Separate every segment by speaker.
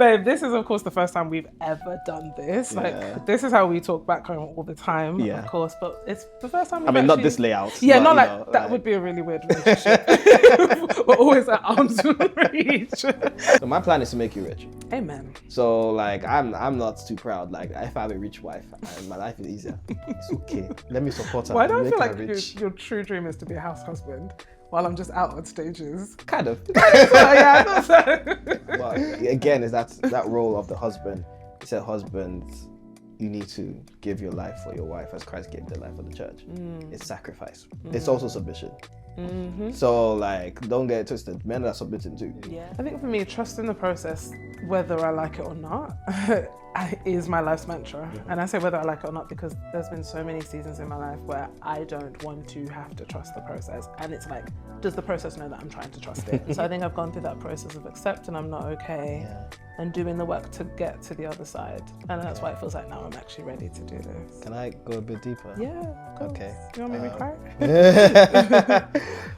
Speaker 1: Babe, this is of course the first time we've ever done this. Like this is how we talk back home all the time, of course, but it's the first time we've
Speaker 2: not this layout.
Speaker 1: Yeah,
Speaker 2: but,
Speaker 1: not like that would be a really weird relationship. We're always at arm's reach.
Speaker 2: So my plan is to make you rich.
Speaker 1: Amen.
Speaker 2: So like I'm not too proud. Like if I have a rich wife, my life is easier. It's okay. Let me support her.
Speaker 1: Why do I feel like your true dream is to be a house husband while I'm just out on stages?
Speaker 2: Kind of.
Speaker 1: Yeah, I thought so.
Speaker 2: But again, is that role of the husband. It's a husband. You need to give your life for your wife as Christ gave the life for the church. It's sacrifice. It's also submission. So like, don't get it twisted. Men are submitting too.
Speaker 1: Yeah. I think for me, trust in the process, whether I like it or not, is my life's mantra. And I say whether I like it or not because there's been so many seasons in my life where I don't want to have to trust the process. And it's like, does the process know that I'm trying to trust it? So I think I've gone through that process of accepting I'm not okay and doing the work to get to the other side. And that's why it feels like now I'm actually ready to do this.
Speaker 2: Can I go a bit deeper?
Speaker 1: Yeah, of course.
Speaker 2: Okay.
Speaker 1: You want me to cry?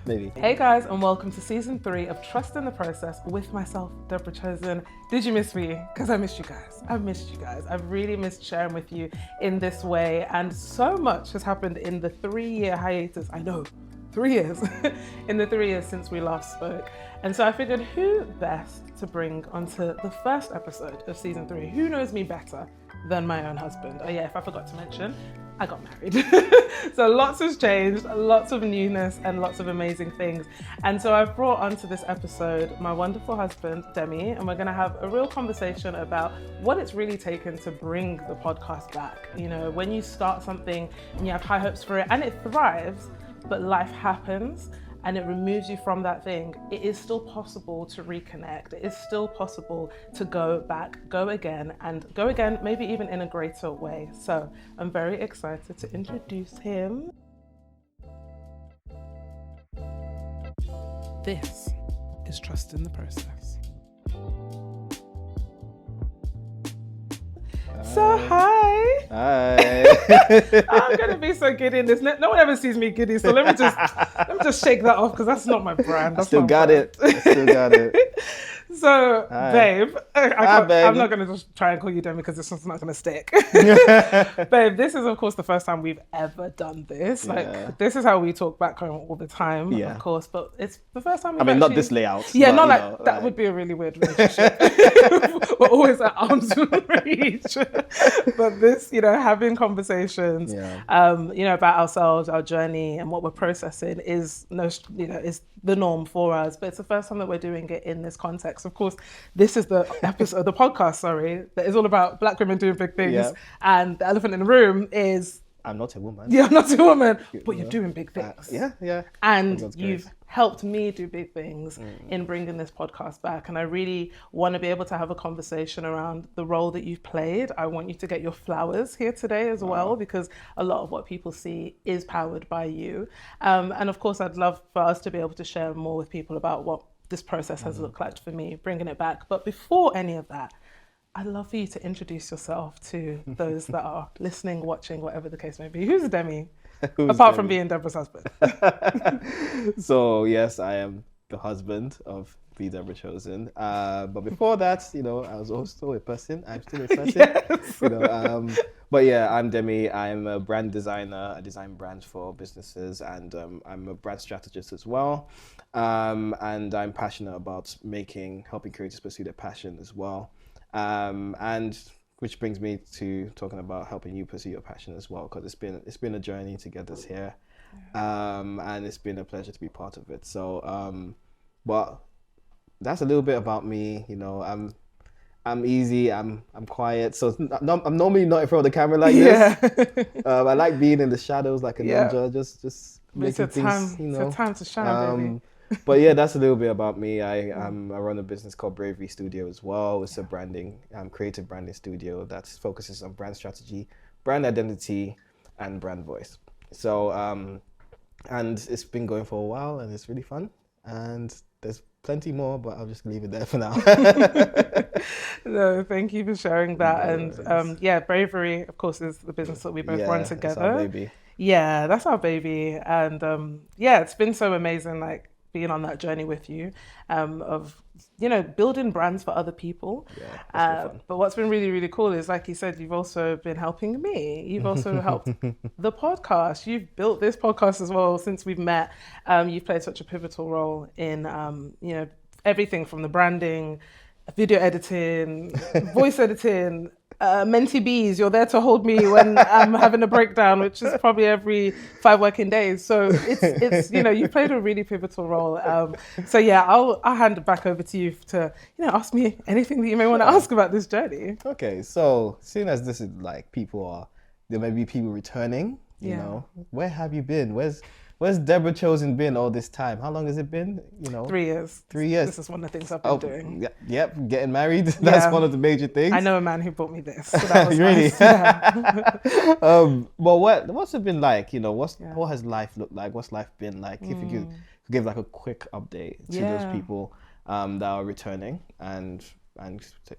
Speaker 2: Maybe.
Speaker 1: Hey guys, and welcome to season 3 of Trust in the Process with myself, Debra Chosen. Did you miss me? Because I missed you guys. I've missed you guys. I've really missed sharing with you in this way. And so much has happened in the 3-year hiatus. I know, 3 years. In the 3 years since we last spoke. And so I figured who best to bring onto the first episode of season 3? Who knows me better than my own husband? Oh yeah, if I forgot to mention, I got married. So lots has changed, lots of newness and lots of amazing things. And so I've brought onto this episode my wonderful husband, Demi, and we're gonna have a real conversation about what it's really taken to bring the podcast back. You know, when you start something and you have high hopes for it and it thrives, but life happens and it removes you from that thing, it is still possible to reconnect. It is still possible to go back, go again, maybe even in a greater way. So I'm very excited to introduce him. This is Trust in the Process. So hi. I'm gonna be so giddy in this. No one ever sees me giddy, so let me just shake that off because that's not my brand.
Speaker 2: I still got it.
Speaker 1: So, babe, I'm not going to just try and call you Demi because this one's not going to stick. Babe, this is, of course, the first time we've ever done this. Like, this is how we talk back home all the time, of course, but it's the first time we've
Speaker 2: not this layout.
Speaker 1: Yeah, not like that would be a really weird relationship. We're always at arm's reach. But this, having conversations, about ourselves, our journey, and what we're processing is the norm for us. But it's the first time that we're doing it in this context. Of course, this is the episode, the podcast, that is all about Black women doing big things. Yeah. And the elephant in the room is...
Speaker 2: I'm not a woman.
Speaker 1: Yeah, I'm not a woman, but you're doing big things.
Speaker 2: Yeah.
Speaker 1: And you've helped me do big things in bringing this podcast back. And I really want to be able to have a conversation around the role that you've played. I want you to get your flowers here today as well, because a lot of what people see is powered by you. And of course, I'd love for us to be able to share more with people about what this process has looked like for me, bringing it back. But before any of that, I'd love for you to introduce yourself to those that are listening, watching, whatever the case may be. Who's Demi? Apart from being Deborah's husband.
Speaker 2: So yes, I am the husband of the Debra Chosen. But before that, I was also a person. I'm still a person.
Speaker 1: Yes.
Speaker 2: But yeah, I'm Demi. I'm a brand designer. I design brands for businesses, and I'm a brand strategist as well. And I'm passionate about helping creators pursue their passion as well. And which brings me to talking about helping you pursue your passion as well, because it's been a journey to get us here, and it's been a pleasure to be part of it. So, but that's a little bit about me. I'm easy. I'm quiet. So I'm normally not in front of the camera like this. I like being in the shadows like a ninja, just making things.
Speaker 1: It's time to shine, baby.
Speaker 2: But yeah, that's a little bit about me. I run a business called Bravery Studio as well. It's a creative branding studio that focuses on brand strategy, brand identity, and brand voice. So, and it's been going for a while, and it's really fun. And there's plenty more, but I'll just leave it there for now.
Speaker 1: No, thank you for sharing that. And Bravery, of course, is the business that we both run together.
Speaker 2: That's our baby.
Speaker 1: Yeah, that's our baby. And it's been so amazing, like being on that journey with you, of, you know, building brands for other people.
Speaker 2: Yeah, that's been fun.
Speaker 1: But what's been really, really cool is, like you said, you've also been helping me. You've also helped the podcast. You've built this podcast as well since we've met. You've played such a pivotal role in, you know, everything from the branding, video editing, voice editing, mentee bees. You're there to hold me when I'm having a breakdown, which is probably every 5 working days. So it's you know, you played a really pivotal role. So yeah, I'll hand it back over to you to, you know, ask me anything that you may want to ask about this journey.
Speaker 2: Okay, so seeing as this is like there may be people returning, you know, where have you been? Where's Debra Chosen been all this time? How long has it been? You know,
Speaker 1: 3 years.
Speaker 2: 3 years.
Speaker 1: This is one of the things I've been doing.
Speaker 2: Yep, getting married. That's one of the major things.
Speaker 1: I know a man who bought me this. So that was
Speaker 2: really?
Speaker 1: nice. Yeah.
Speaker 2: Well, what's it been like? You know, what has life looked like? What's life been like? If you could give like a quick update to those people that are returning and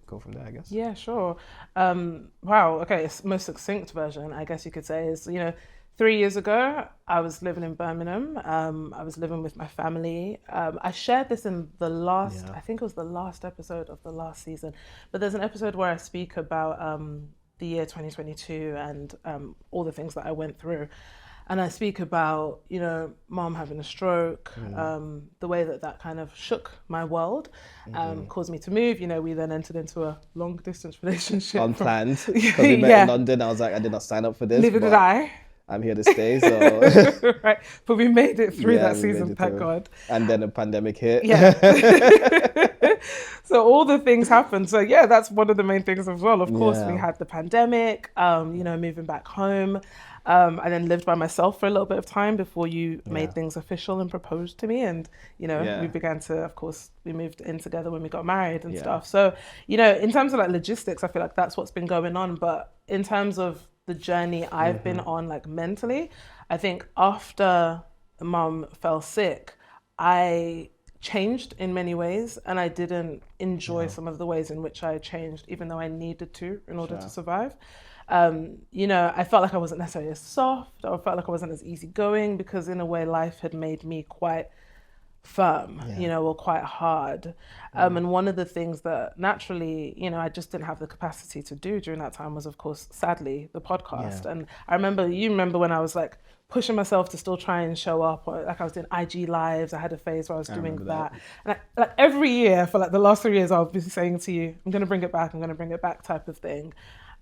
Speaker 2: go from there, I guess.
Speaker 1: Yeah, sure. Wow. Okay. Most succinct version, I guess you could say, is, you know, 3 years ago, I was living in Birmingham. I was living with my family. I shared this in the last, I think it was the last episode of the last season, but there's an episode where I speak about the year 2022 and all the things that I went through. And I speak about, you know, mom having a stroke, the way that kind of shook my world, caused me to move. You know, we then entered into a long distance relationship.
Speaker 2: Unplanned. Because we met in London. I was like, I did not sign up for this.
Speaker 1: Neither did I.
Speaker 2: I'm here to stay, so...
Speaker 1: Right, but we made it through that season, thank God.
Speaker 2: And then a pandemic hit.
Speaker 1: Yeah. So all the things happened. So yeah, that's one of the main things as well. Of course, we had the pandemic, you know, moving back home. I then lived by myself for a little bit of time before you made things official and proposed to me. And, you know, we began to, of course, we moved in together when we got married and stuff. So, you know, in terms of like logistics, I feel like that's what's been going on. But in terms of the journey I've been on, like mentally, I think after mom fell sick, I changed in many ways, and I didn't enjoy some of the ways in which I changed, even though I needed to in order to survive. You know, I felt like I wasn't necessarily as soft, or I felt like I wasn't as easygoing, because in a way life had made me quite firm, you know, or quite hard. And one of the things that naturally, you know, I just didn't have the capacity to do during that time was, of course, sadly, the podcast. And I remember, you remember when I was like pushing myself to still try and show up, or like I was doing IG lives. I had a phase where I was doing that. And like every year for like the last 3 years, I'll be saying to you, I'm going to bring it back. I'm going to bring it back type of thing.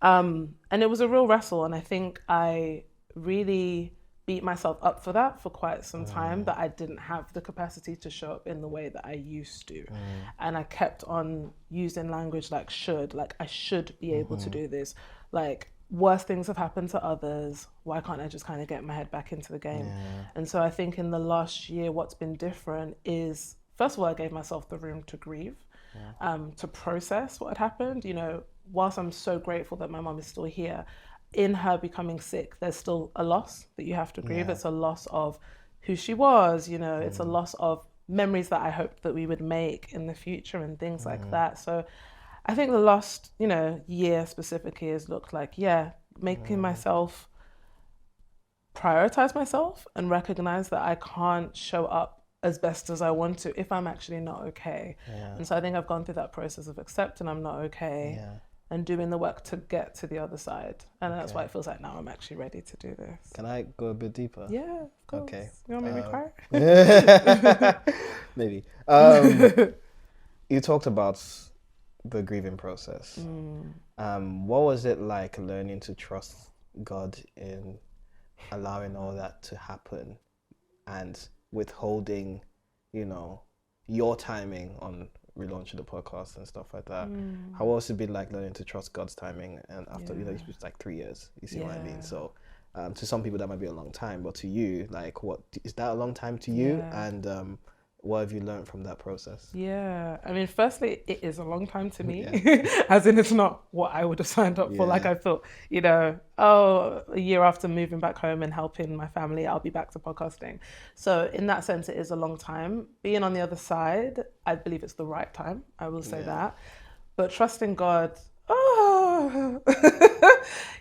Speaker 1: And it was a real wrestle. And I think I really beat myself up for that for quite some time, that I didn't have the capacity to show up in the way that I used to. And I kept on using language like should, like I should be able to do this. Like worse things have happened to others. Why can't I just kind of get my head back into the game? And so I think in the last year, what's been different is, first of all, I gave myself the room to grieve, to process what had happened. You know, whilst I'm so grateful that my mom is still here, in her becoming sick, there's still a loss that you have to grieve. It's a loss of who she was, you know, it's a loss of memories that I hoped that we would make in the future and things like that. So I think the last, you know, year specifically has looked like, making myself prioritize myself and recognize that I can't show up as best as I want to if I'm actually not okay. And so I think I've gone through that process of accepting I'm not okay. And doing the work to get to the other side. And that's why it feels like now I'm actually ready to do this.
Speaker 2: Can I go a bit deeper?
Speaker 1: Yeah, of course.
Speaker 2: Okay.
Speaker 1: You want me to cry?
Speaker 2: Maybe. You talked about the grieving process. What was it like learning to trust God in allowing all that to happen and withholding, you know, your timing on relaunching the podcast and stuff like that? How was it been like learning to trust God's timing? And after, you know, it's like 3 years, you see what I mean? So to some people that might be a long time, but to you, like, what is that a long time to you? And what have you learned from that process? I mean, firstly, it is a long time to me, as in it's not what I would have signed up for. Like I thought, you know, a year after moving back home and helping my family, I'll be back to podcasting. So in that sense, it is a long time. Being on the other side, I believe it's the right time. I will say that. But trusting God,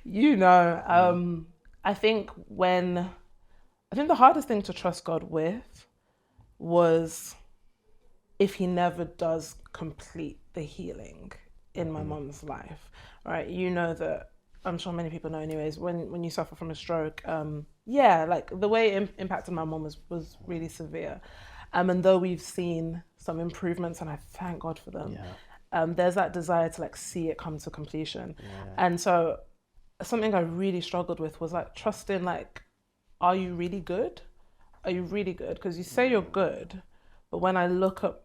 Speaker 2: you know, I think the hardest thing to trust God with
Speaker 1: was if he never does complete the healing in my mom's life, right? You know that, I'm sure many people know anyways, when you suffer from a stroke, like the way it impacted my mom was really severe. And though we've seen some improvements, and I thank God for them, there's that desire to like see it come to completion. And so something I really struggled with was like trusting, like, are you really good? Are you really good? Because you say you're good, but when I look at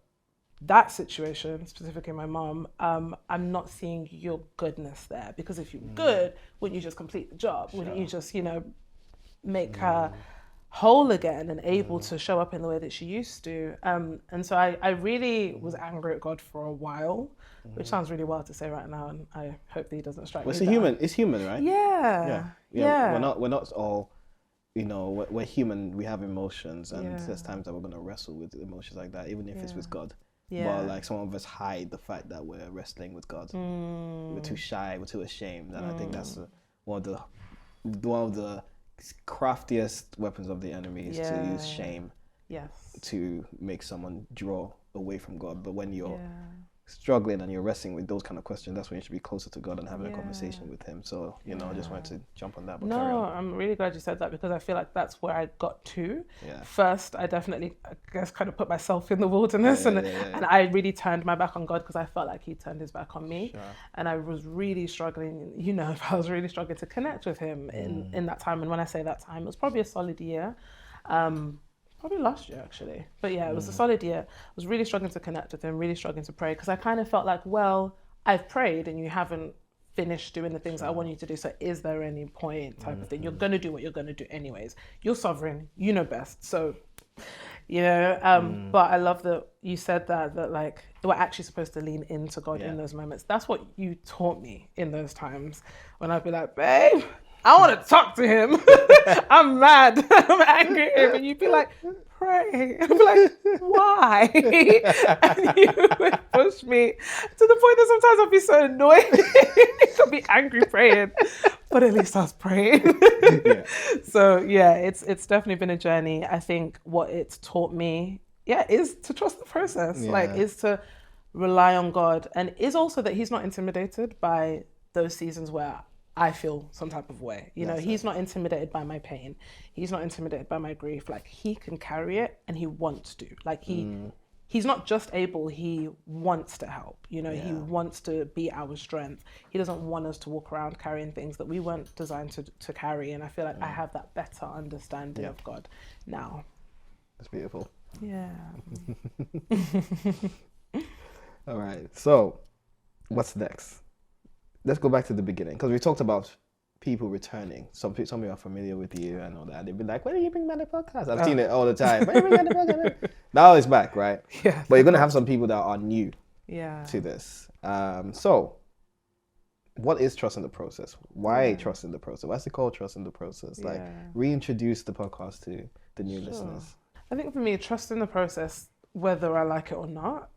Speaker 1: that situation, specifically my mom, I'm not seeing your goodness there. Because if you're good, wouldn't you just complete the job? Wouldn't you just, make her whole again and able to show up in the way that she used to? And so I really was angry at God for a while, which sounds really wild to say right now, and I hope that he doesn't strike me down.
Speaker 2: It's human, right?
Speaker 1: Yeah.
Speaker 2: We're not all, we're human. We have emotions, and there's times that we're gonna wrestle with emotions like that, even if it's with God. But like some of us hide the fact that we're wrestling with God. We're too shy, we're too ashamed, and I think that's one of the craftiest weapons of the enemy is to use shame to make someone draw away from God. But when you're struggling and you're wrestling with those kind of questions, that's when you should be closer to God and having a conversation with him. So I just wanted to jump on that. But carry on.
Speaker 1: I'm really glad you said that, because I feel like that's where I got to. First, I definitely, I guess, kind of put myself in the wilderness, and I really turned my back on God because I felt like he turned his back on me. And I was really struggling, I was really struggling to connect with him in that time. And when I say that time, it was probably a solid year. Probably last year, actually. But yeah, it was a solid year. I was really struggling to connect with him, really struggling to pray, because I kind of felt like, well, I've prayed and you haven't finished doing the things I want you to do. So is there any point type of thing? You're going to do what you're going to do anyways. You're sovereign. You know best. So, but I love that you said that like, we're actually supposed to lean into God in those moments. That's what you taught me in those times when I'd be like, babe, I want to talk to him. I'm mad. I'm angry at him. And you'd be like, pray. And I'd be like, why? And you would push me to the point that sometimes I'd be so annoyed. I'd be angry praying. But at least I was praying. So it's definitely been a journey. I think what it's taught me, is to trust the process. Like, is to rely on God. And is also that he's not intimidated by those seasons where I feel some type of way. He's not intimidated by my pain. He's not intimidated by my grief. Like, he can carry it, and he wants to. Like, he's not just able, he wants to help. He wants to be our strength. He doesn't want us to walk around carrying things that we weren't designed to carry. And I feel like I have that better understanding of God now.
Speaker 2: That's beautiful.
Speaker 1: Yeah.
Speaker 2: All right. So, what's next? Let's go back to the beginning, because we talked about people returning. Some people are familiar with you and all that. They'd be like, when do you bring back the podcast? I've seen it all the time. When do you bring back the podcast? Now it's back, right?
Speaker 1: Yeah.
Speaker 2: But you're going to have some people that are new to this. So what is trust in the process? Why trust in the process? What's it called, trust in the process? Like, reintroduce the podcast to the new listeners.
Speaker 1: I think for me, trust in the process, whether I like it or not,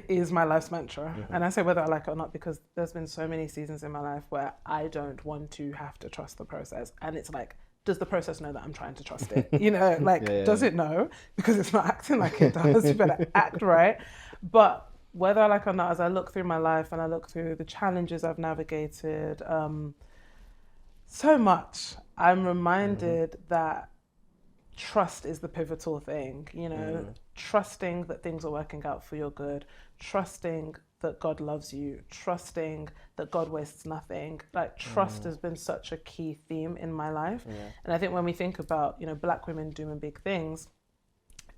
Speaker 1: is my life's mantra. And I say whether I like it or not because there's been so many seasons in my life where I don't want to have to trust the process. And it's like, does the process know that I'm trying to trust it? Does it know? Because it's not acting like it does. You better act right. But whether I like it or not, as I look through my life and I look through the challenges I've navigated, so much, I'm reminded that trust is the pivotal thing, trusting that things are working out for your good, trusting that God loves you, trusting that God wastes nothing. Like, trust has been such a key theme in my life. And I think when we think about, Black women doing big things,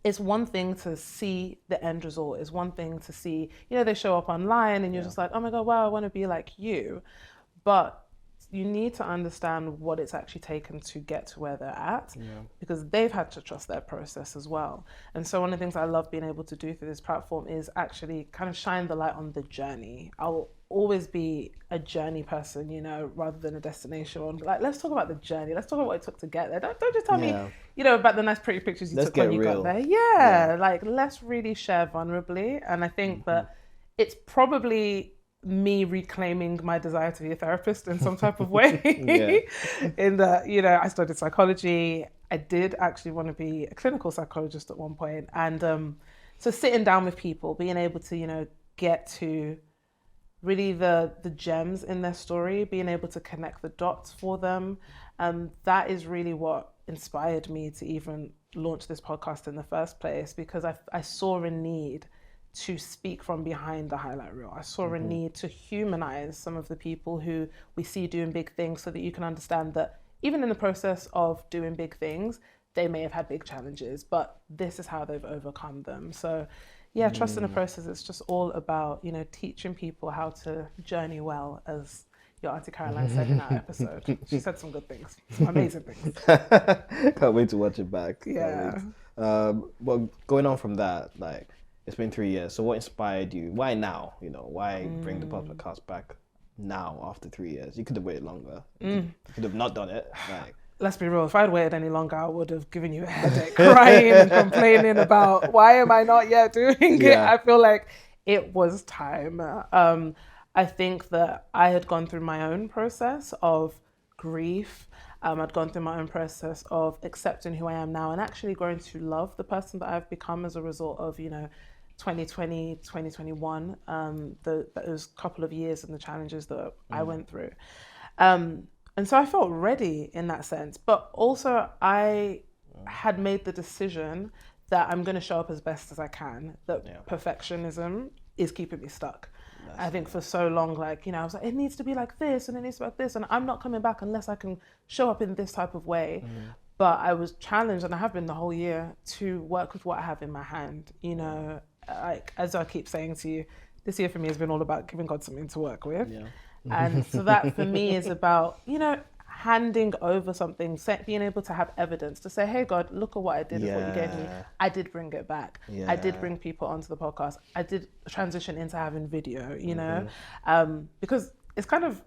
Speaker 1: it's one thing to see the end result. It's one thing to see, they show up online and you're just like, oh my God, wow, I want to be like you. But you need to understand what it's actually taken to get to where they're at, because they've had to trust their process as well. And so one of the things I love being able to do through this platform is actually kind of shine the light on the journey. I'll always be a journey person, rather than a destination. Like, let's talk about the journey. Let's talk about what it took to get there. Don't just tell me, about the nice pretty pictures you took when you got there. Like, let's really share vulnerably. And I think that it's probably me reclaiming my desire to be a therapist in some type of way. In that, I studied psychology I did actually want to be a clinical psychologist at one point. And so sitting down with people, being able to, get to really the gems in their story, being able to connect the dots for them. That is really what inspired me to even launch this podcast in the first place, because I saw a need to speak from behind the highlight reel. I saw a need to humanize some of the people who we see doing big things, so that you can understand that even in the process of doing big things, they may have had big challenges, but this is how they've overcome them. So yeah, trust in the process. It's just all about, teaching people how to journey well, as your Auntie Caroline said in our episode. She said some good things, some amazing things.
Speaker 2: Can't wait to watch it back.
Speaker 1: Yeah.
Speaker 2: Well, going on from that, like, it's been 3 years. So what inspired you? Why now? Why bring the podcast back now after 3 years? You could have waited longer. You could have not done it. Like,
Speaker 1: let's be real, if I'd waited any longer, I would have given you a headache, crying and complaining about why am I not yet doing it? I feel like it was time. I think that I had gone through my own process of grief. I'd gone through my own process of accepting who I am now and actually growing to love the person that I've become as a result of, 2020, 2021, those couple of years and the challenges that I went through. And so I felt ready in that sense, but also I had made the decision that I'm going to show up as best as I can, that perfectionism is keeping me stuck. I think for so long, I was like, it needs to be like this and it needs to be like this, and I'm not coming back unless I can show up in this type of way. But I was challenged, and I have been the whole year, to work with what I have in my hand. As I keep saying to you, this year for me has been all about giving God something to work with. And so that for me is about, handing over something, being able to have evidence to say, hey, God, look at what I did with what you gave me. I did bring it back. I did bring people onto the podcast. I did transition into having video, because it's kind of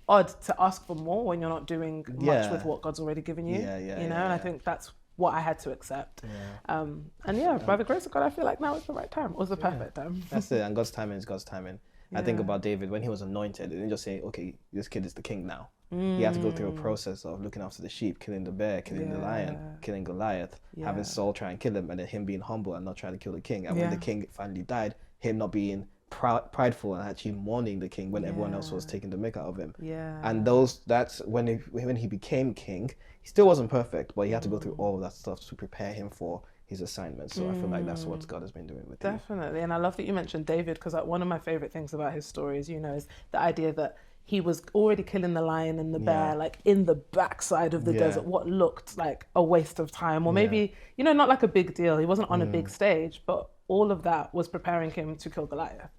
Speaker 1: odd to ask for more when you're not doing much with what God's already given you, and I think that's what I had to accept. By the grace of God, I feel like now it's the right time. It was the perfect time.
Speaker 2: That's it, and God's timing is God's timing. I think about David when he was anointed. They didn't just say, okay, this kid is the king now. He had to go through a process of looking after the sheep, killing the bear, killing the lion, killing Goliath, having Saul try and kill him, and then him being humble and not trying to kill the king. And when the king finally died, him not being prideful and actually mourning the king when everyone else was taking the mick out of him. And that's when he became king. He still wasn't perfect, but he had to go through all of that stuff to prepare him for his assignment. So I feel like that's what God has been doing with him.
Speaker 1: Definitely. And I love that you mentioned David, because one of my favorite things about his story is, is the idea that he was already killing the lion and the bear, in the backside of the desert, what looked like a waste of time, or maybe, not like a big deal. He wasn't on a big stage, but all of that was preparing him to kill Goliath.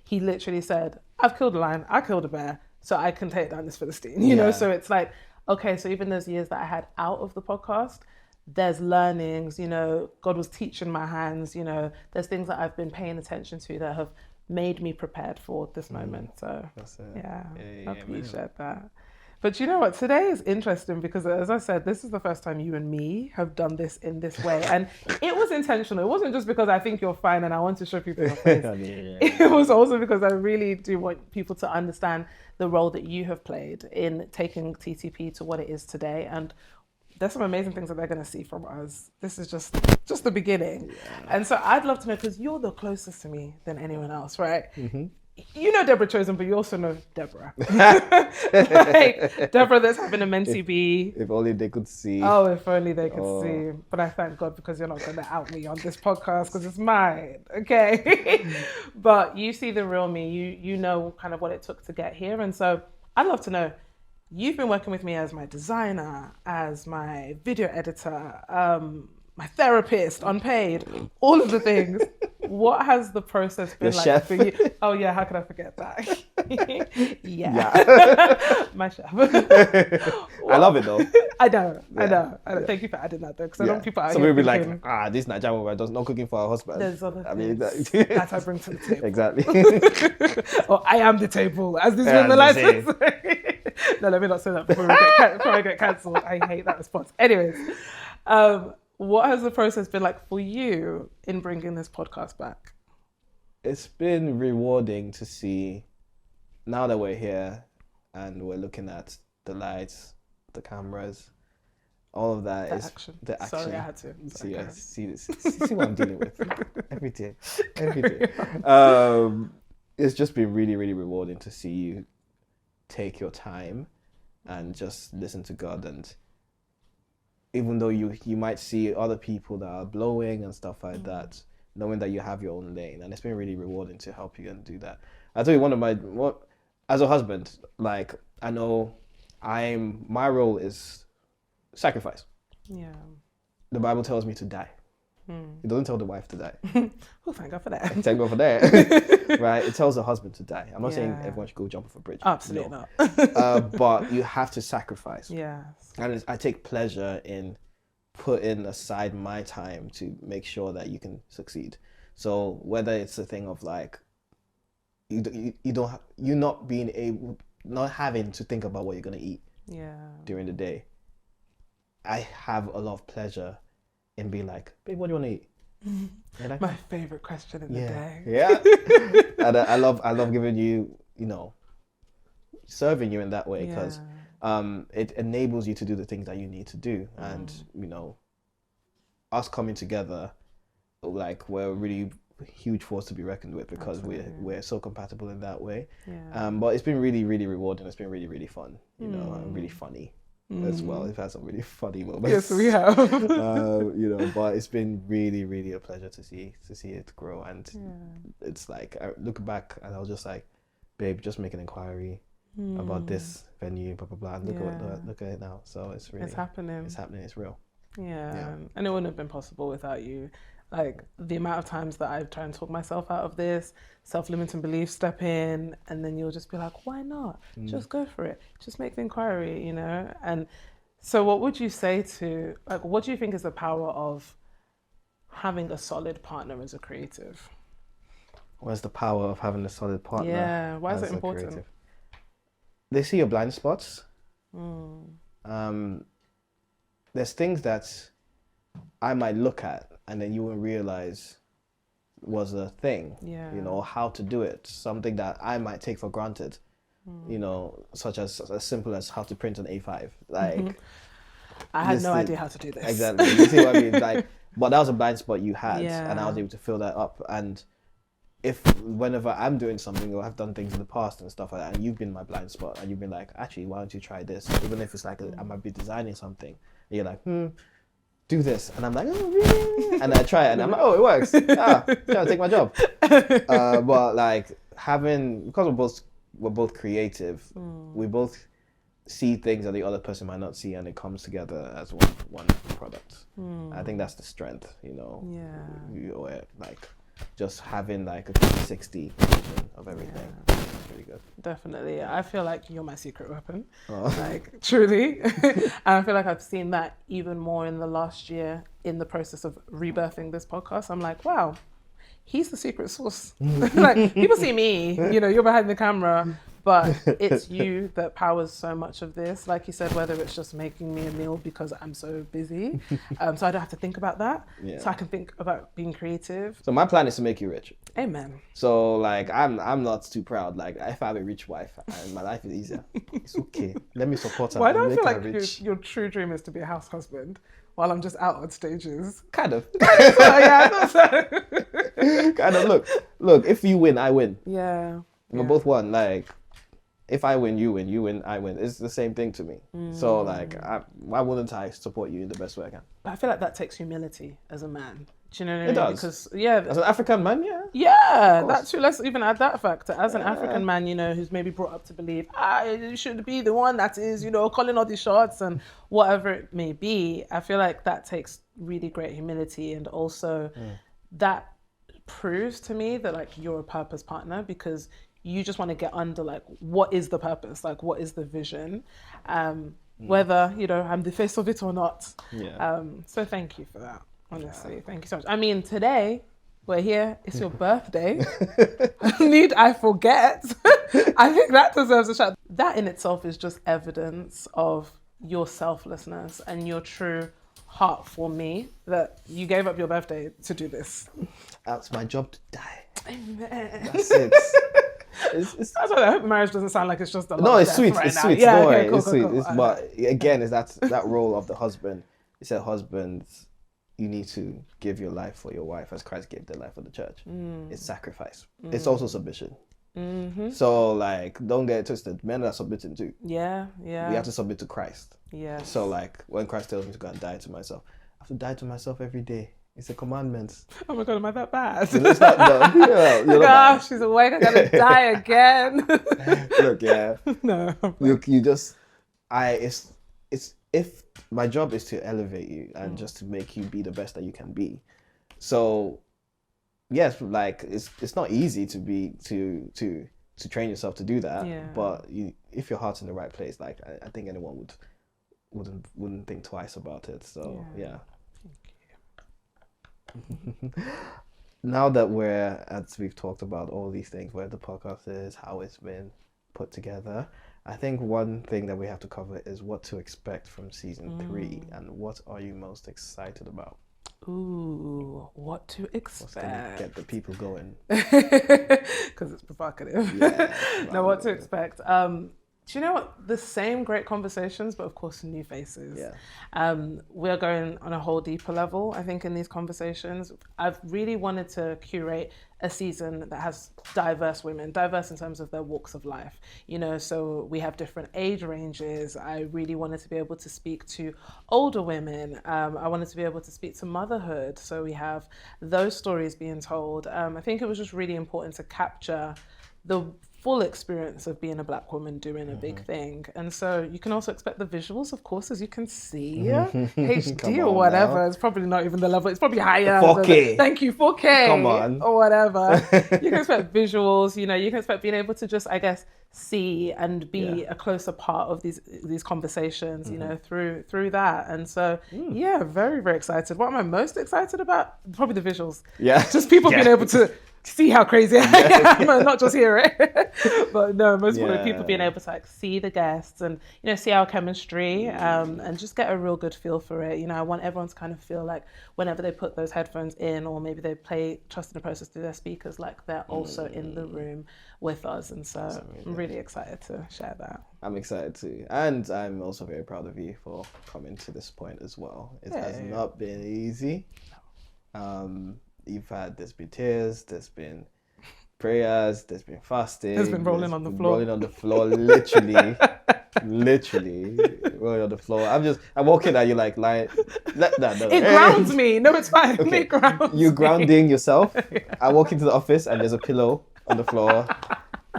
Speaker 1: He literally said, I've killed a lion, I killed a bear, so I can take down this Philistine, you know? So it's like, okay, so even those years that I had out of the podcast, there's learnings, God was teaching my hands, there's things that I've been paying attention to that have made me prepared for this moment. So
Speaker 2: that's it.
Speaker 1: I appreciate that. But you know what, today is interesting because, as I said, this is the first time you and me have done this in this way, and it was intentional. It wasn't just because I think you're fine and I want to show people your face. It was also because I really do want people to understand the role that you have played in taking TTP to what it is today, and there's some amazing things that they're going to see from us. This is just the beginning. And so I'd love to know, because you're the closest to me than anyone else, right? You know Debra Chosen, but you also know Debra. Debra that's having a MenCB.
Speaker 2: If only they could see.
Speaker 1: Oh, if only they could see. But I thank God, because you're not going to out me on this podcast, because it's mine, okay? But you see the real me. You know kind of what it took to get here. And so I'd love to know, you've been working with me as my designer, as my video editor, my therapist, unpaid, all of the things. What has the process been
Speaker 2: Your
Speaker 1: like
Speaker 2: chef.
Speaker 1: for you? Oh yeah, how could I forget that? My chef.
Speaker 2: I love it though.
Speaker 1: I know. Thank you for adding that though, because I don't want people out
Speaker 2: Some
Speaker 1: here
Speaker 2: people be
Speaker 1: thinking,
Speaker 2: like, this Nigerian woman does not cooking for her husband.
Speaker 1: there's other things
Speaker 2: that
Speaker 1: I bring to the table.
Speaker 2: Exactly.
Speaker 1: Or I am the table, as these
Speaker 2: I am
Speaker 1: women
Speaker 2: the
Speaker 1: like to say. No, let me not say that before I get cancelled. I hate that response. Anyways, what has the process been like for you in bringing this podcast back?
Speaker 2: It's been rewarding to see, now that we're here and we're looking at the lights, the cameras, all of that
Speaker 1: The
Speaker 2: is
Speaker 1: action.
Speaker 2: the action.
Speaker 1: Sorry, I had to.
Speaker 2: See what I'm dealing with every day. It's just been really, really rewarding to see you take your time and just listen to God. And even though you might see other people that are blowing and stuff like that, knowing that you have your own lane, and it's been really rewarding to help you and do that. I tell you, as a husband, like, I know my role is sacrifice.
Speaker 1: Yeah.
Speaker 2: The Bible tells me to die. It doesn't tell the wife to die.
Speaker 1: Oh, thank God for that.
Speaker 2: Thank God for that. Right? It tells the husband to die. I'm not saying everyone should go jump off a bridge.
Speaker 1: Absolutely
Speaker 2: not.
Speaker 1: not.
Speaker 2: But you have to sacrifice.
Speaker 1: Yes.
Speaker 2: And I take pleasure in putting aside my time to make sure that you can succeed. So whether it's a thing of like, not having to think about what you're going to eat during the day. I have a lot of pleasure in being like, babe, what do you want to eat? Like,
Speaker 1: my favorite question in the day.
Speaker 2: Yeah. And I love giving you, serving you in that way, because it enables you to do the things that you need to do. And, us coming together, like, we're a really huge force to be reckoned with, because we're so compatible in that way. But it's been really, really rewarding. It's been really, really fun, and really funny as well. We've had some really funny moments.
Speaker 1: Yes, we have.
Speaker 2: But it's been really, really a pleasure to see it grow. And it's like, I look back and I was just like, babe, just make an inquiry about this venue, blah blah blah. And look at it now. So it's happening. It's real.
Speaker 1: Yeah. And it wouldn't have been possible without you. Like, the amount of times that I've tried to talk myself out of this, self-limiting beliefs step in, and then you'll just be like, why not? Just go for it. Just make the inquiry, And so what would you say to, like, what do you think is the power of having a solid partner as a creative?
Speaker 2: What's the power of having a solid partner?
Speaker 1: Yeah, why is it important?
Speaker 2: Creative? They see your blind spots. There's things that I might look at and then you won't realize was a thing, how to do it. Something that I might take for granted, such as simple as how to print an A5. Like,
Speaker 1: I had no idea how to do this.
Speaker 2: Exactly. You see what I mean? Like, but that was a blind spot you had, and I was able to fill that up. And whenever I'm doing something, or I've done things in the past and stuff like that, and you've been my blind spot, and you've been like, actually, why don't you try this? Even if it's like, I might be designing something, and you're like, do this. And I'm like, oh, really? And I try it, and I'm like, oh, it works. Trying to take my job. But like, because we're both creative, we both see things that the other person might not see, and it comes together as one product. I think that's the strength, Or like, just having like a 360 vision of everything. It's really good.
Speaker 1: Definitely. I feel like you're my secret weapon. Like, truly. And I feel like I've seen that even more in the last year in the process of rebirthing this podcast. I'm like, wow, he's the secret sauce. Like, people see me, you're behind the camera, but it's you that powers so much of this. Like you said, whether it's just making me a meal because I'm so busy, so I don't have to think about that. So I can think about being creative.
Speaker 2: So my plan is to make you rich.
Speaker 1: Amen.
Speaker 2: So like, I'm not too proud. Like, if I have a rich wife, and my life is easier, it's okay. Let me support her.
Speaker 1: Why do I feel like your true dream is to be a house husband while I'm just out on stages?
Speaker 2: Kind of.
Speaker 1: Yeah, I thought so.
Speaker 2: Kind of. Look. If you win, I win.
Speaker 1: Yeah.
Speaker 2: We both won. Like, if I win, you win. You win, I win. It's the same thing to me. So like, why wouldn't I support you in the best way I can?
Speaker 1: But I feel like that takes humility as a man. Do you know what I mean?
Speaker 2: It does.
Speaker 1: Because
Speaker 2: as an African man,
Speaker 1: that too. Let's even add that factor. As an African man, who's maybe brought up to believe, you should be the one that is, calling all the shots and whatever it may be. I feel like that takes really great humility, and also that proves to me that like you're a purpose partner, because you just want to get under like, what is the purpose? Like, what is the vision? Whether, I'm the face of it or not. So thank you for that. Honestly, thank you so much. I mean, today we're here. It's your birthday. Need I forget? I think that deserves a shout. That in itself is just evidence of your selflessness and your true heart for me, that you gave up your birthday to do this.
Speaker 2: That's my job to die.
Speaker 1: Amen.
Speaker 2: That's it.
Speaker 1: I don't know. I hope marriage doesn't sound like it's just a lot.
Speaker 2: No,
Speaker 1: of
Speaker 2: it's
Speaker 1: death
Speaker 2: sweet.
Speaker 1: right
Speaker 2: It's
Speaker 1: now.
Speaker 2: sweet.
Speaker 1: Yeah,
Speaker 2: Don't
Speaker 1: okay,
Speaker 2: worry.
Speaker 1: cool,
Speaker 2: It's
Speaker 1: cool,
Speaker 2: sweet.
Speaker 1: cool.
Speaker 2: But again, it's that role of the husband. He said, husbands, you need to give your life for your wife as Christ gave their life for the church. It's sacrifice. It's also submission.
Speaker 1: Mm-hmm.
Speaker 2: So like, don't get it twisted. Men are submitting too.
Speaker 1: Yeah.
Speaker 2: We have to submit to Christ.
Speaker 1: Yeah.
Speaker 2: So like, when Christ tells me to go and die to myself, I have to die to myself every day. It's a commandment.
Speaker 1: Oh my God, am I that bad?
Speaker 2: It's not, no, you're not bad.
Speaker 1: She's awake. I gotta die again.
Speaker 2: Look, yeah.
Speaker 1: No.
Speaker 2: Look, it's if my job is to elevate you and just to make you be the best that you can be. So yes, like it's not easy to train yourself to do that.
Speaker 1: Yeah.
Speaker 2: But if your heart's in the right place, like I think anyone wouldn't think twice about it. So yeah. Now that we've talked about all these things, where the podcast is, how it's been put together, I think one thing that we have to cover is what to expect from season 3, and what are you most excited about?
Speaker 1: Ooh, what to expect?
Speaker 2: What's gonna get the people going?
Speaker 1: Because it's provocative.
Speaker 2: Yeah,
Speaker 1: No, what to expect? Do you know what? The same great conversations, but of course new faces.
Speaker 2: Yeah.
Speaker 1: We're going on a whole deeper level, I think, in these conversations. I've really wanted to curate a season that has diverse women, diverse in terms of their walks of life. You know, so we have different age ranges. I really wanted to be able to speak to older women. I wanted to be able to speak to motherhood. So we have those stories being told. I think it was just really important to capture the full experience of being a Black woman doing a big thing. And so you can also expect the visuals, of course, as you can see. HD or whatever. Now. It's probably not even the level. It's probably higher.
Speaker 2: 4K.
Speaker 1: Thank you, 4K.
Speaker 2: Come on.
Speaker 1: Or whatever. You can expect visuals, you know, you can expect being able to just, I guess, see and be a closer part of these conversations, you know, through that. And so, yeah, very, very excited. What am I most excited about? Probably the visuals.
Speaker 2: Yeah.
Speaker 1: Just people being able to see how crazy I am, not just hear it. But no, most importantly, people being able to like see the guests and, you know, see our chemistry and just get a real good feel for it. You know, I want everyone to kind of feel like whenever they put those headphones in, or maybe they play Trust in the Process through their speakers, like they're also in the room with us. And so I'm really excited to share that.
Speaker 2: I'm excited too. And I'm also very proud of you for coming to this point as well. It has not been easy. There's been tears, there's been prayers, there's been fasting.
Speaker 1: There's been rolling on the floor.
Speaker 2: Rolling on the floor, literally. Literally rolling on the floor. I'm walking at you like lying. No.
Speaker 1: It grounds me. No, it's fine. Okay. It grounds
Speaker 2: you grounding yourself. I walk into the office and there's a pillow on the floor.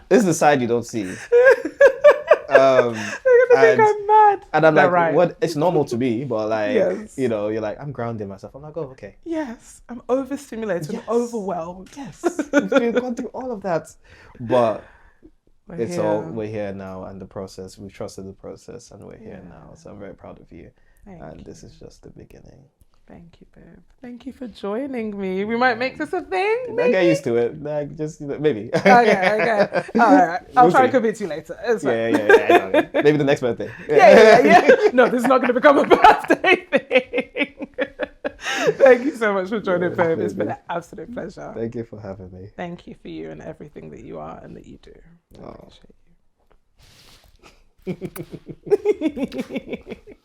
Speaker 2: This is the side you don't see. They're gonna think I'm mad. And I'm like, right. What? It's normal to me, but like, you know, you're like, I'm grounding myself. I'm like, oh, okay.
Speaker 1: Yes, I'm overstimulated, I'm overwhelmed.
Speaker 2: Yes, we've gone through all of that, but we're here now, and the process, we trusted the process, and we're here now. So I'm very proud of you. Thank you. This is just the beginning.
Speaker 1: Thank you, babe. Thank you for joining me. We might make this a thing.
Speaker 2: I get used to it. Like, just maybe.
Speaker 1: Okay. All right. I'll try and convince you later. It's fine.
Speaker 2: Yeah. Maybe the next birthday.
Speaker 1: Yeah. No, this is not going to become a birthday thing. Thank you so much for joining, babe. It's been an absolute pleasure.
Speaker 2: Thank you for having me.
Speaker 1: Thank you for you and everything that you are and that you do. I appreciate you.